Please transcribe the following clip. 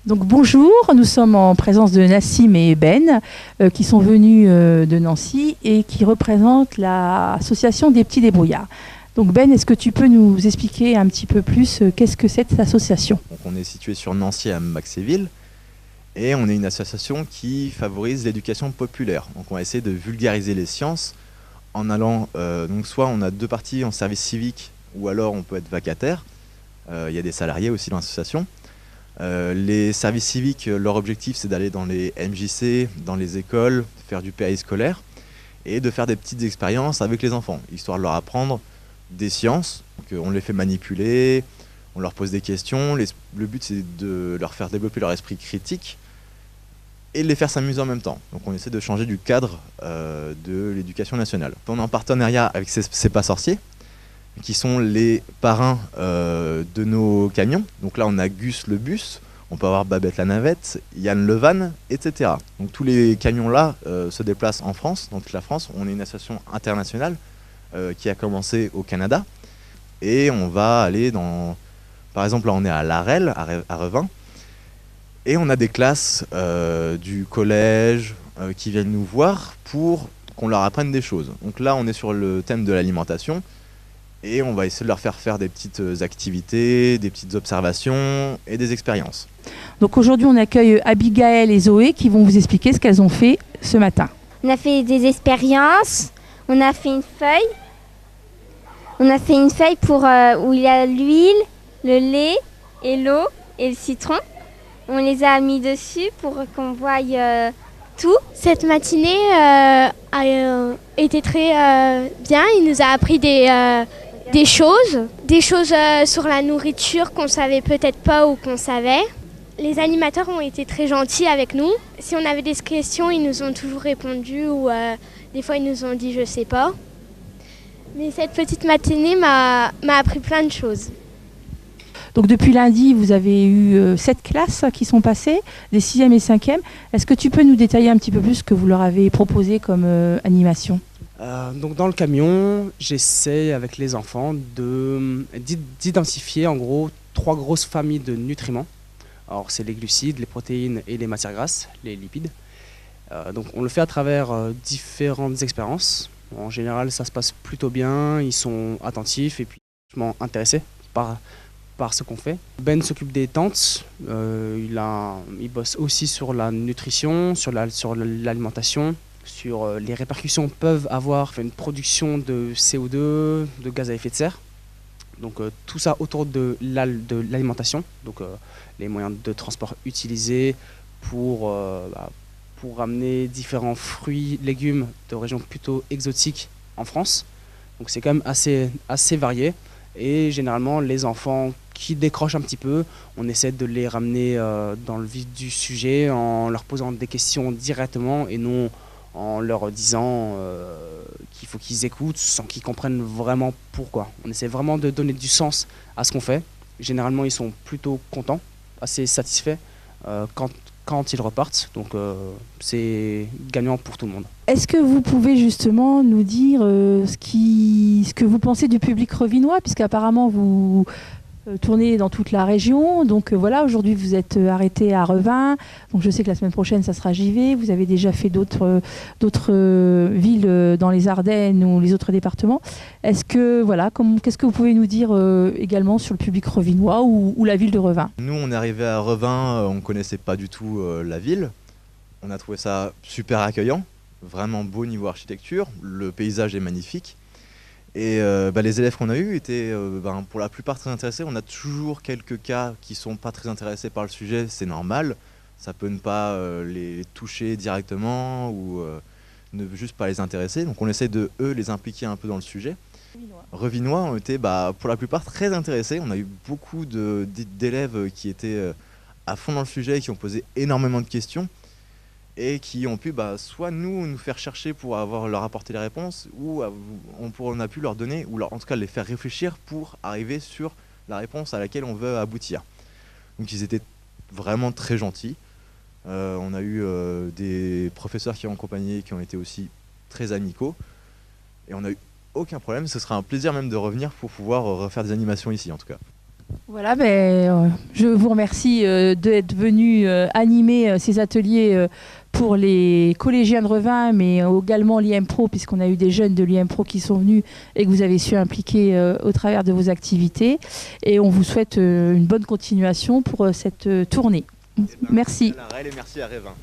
Donc bonjour, nous sommes en présence de Nassim et Ben qui sont venus de Nancy et qui représentent l'association des petits débrouillards. Donc Ben, est-ce que tu peux nous expliquer un petit peu plus qu'est-ce que c'est cette association? Donc on est situé sur Nancy à Maxéville et on est une association qui favorise l'éducation populaire. Donc on va essayer de vulgariser les sciences en allant, donc soit on a deux parties en service civique ou alors on peut être vacataire. Il y a des salariés aussi dans l'association. Les services civiques, leur objectif c'est d'aller dans les MJC, dans les écoles, faire du périscolaire et de faire des petites expériences avec les enfants, histoire de leur apprendre des sciences. Donc, on les fait manipuler, on leur pose des questions. Le but c'est de leur faire développer leur esprit critique et de les faire s'amuser en même temps. Donc on essaie de changer du cadre de l'éducation nationale. On est en partenariat avec C'est pas sorcier, qui sont les parrains de nos camions. Donc là, on a Gus le bus, on peut avoir Babette la navette, Yann le van, etc. Donc tous les camions-là se déplacent en France, dans toute la France. On est une association internationale qui a commencé au Canada. Et on va aller dans... Par exemple, là, on est à Larel, à Revin. Et on a des classes du collège qui viennent nous voir pour qu'on leur apprenne des choses. Donc là, on est sur le thème de l'alimentation. Et on va essayer de leur faire des petites activités, des petites observations et des expériences. Donc aujourd'hui, on accueille Abigaël et Zoé qui vont vous expliquer ce qu'elles ont fait ce matin. On a fait des expériences, on a fait une feuille. On a fait une feuille pour, où il y a l'huile, le lait et l'eau et le citron. On les a mis dessus pour qu'on voie tout. Cette matinée a été très bien. Il nous a appris des choses sur la nourriture qu'on savait peut-être pas ou qu'on savait. Les animateurs ont été très gentils avec nous. Si on avait des questions, ils nous ont toujours répondu ou des fois ils nous ont dit je sais pas. Mais cette petite matinée m'a appris plein de choses. Donc depuis lundi, vous avez eu 7 classes qui sont passées, des 6e et 5e. Est-ce que tu peux nous détailler un petit peu plus ce que vous leur avez proposé comme animation ? Donc dans le camion, j'essaie avec les enfants d'identifier en gros 3 grosses familles de nutriments. Alors c'est les glucides, les protéines et les matières grasses, les lipides. Donc on le fait à travers différentes expériences. En général ça se passe plutôt bien, ils sont attentifs et puis intéressés par ce qu'on fait. Ben s'occupe des tentes, il bosse aussi sur la nutrition, sur l'alimentation, sur les répercussions peuvent avoir une production de CO2, de gaz à effet de serre. Donc tout ça autour de l'alimentation, donc les moyens de transport utilisés pour ramener différents fruits, légumes de régions plutôt exotiques en France. Donc c'est quand même assez varié. Et généralement les enfants qui décrochent un petit peu, on essaie de les ramener dans le vif du sujet en leur posant des questions directement et non en leur disant qu'il faut qu'ils écoutent sans qu'ils comprennent vraiment pourquoi. On essaie vraiment de donner du sens à ce qu'on fait. Généralement, ils sont plutôt contents, assez satisfaits quand ils repartent. Donc, c'est gagnant pour tout le monde. Est-ce que vous pouvez justement nous dire ce que vous pensez du public revinois, puisqu'apparemment vous tournez dans toute la région. Donc voilà, aujourd'hui vous êtes arrêté à Revin. Donc je sais que la semaine prochaine ça sera Givet. Vous avez déjà fait d'autres villes dans les Ardennes ou les autres départements. Est-ce que voilà, qu'est-ce que vous pouvez nous dire également sur le public revinois ou la ville de Revin? Nous on est arrivé à Revin, on ne connaissait pas du tout la ville. On a trouvé ça super accueillant, vraiment beau niveau architecture. Le paysage est magnifique. Et les élèves qu'on a eus étaient pour la plupart très intéressés. On a toujours quelques cas qui ne sont pas très intéressés par le sujet, c'est normal. Ça peut ne pas les toucher directement ou ne juste pas les intéresser. Donc on essaie de les impliquer un peu dans le sujet. Revinois ont été pour la plupart très intéressés. On a eu beaucoup d'élèves qui étaient à fond dans le sujet, qui ont posé énormément de questions. Et qui ont pu soit nous faire chercher pour leur apporter les réponses, ou on a pu leur donner, ou en tout cas les faire réfléchir pour arriver sur la réponse à laquelle on veut aboutir. Donc ils étaient vraiment très gentils. On a eu des professeurs qui ont accompagné, qui ont été aussi très amicaux. Et on a eu aucun problème, ce sera un plaisir même de revenir pour pouvoir refaire des animations ici en tout cas. Voilà, je vous remercie d'être venu animer ces ateliers pour les collégiens de Revin, mais également l'IM Pro, puisqu'on a eu des jeunes de l'IM Pro qui sont venus et que vous avez su impliquer au travers de vos activités. Et on vous souhaite une bonne continuation pour cette tournée. Merci. Merci à Revin.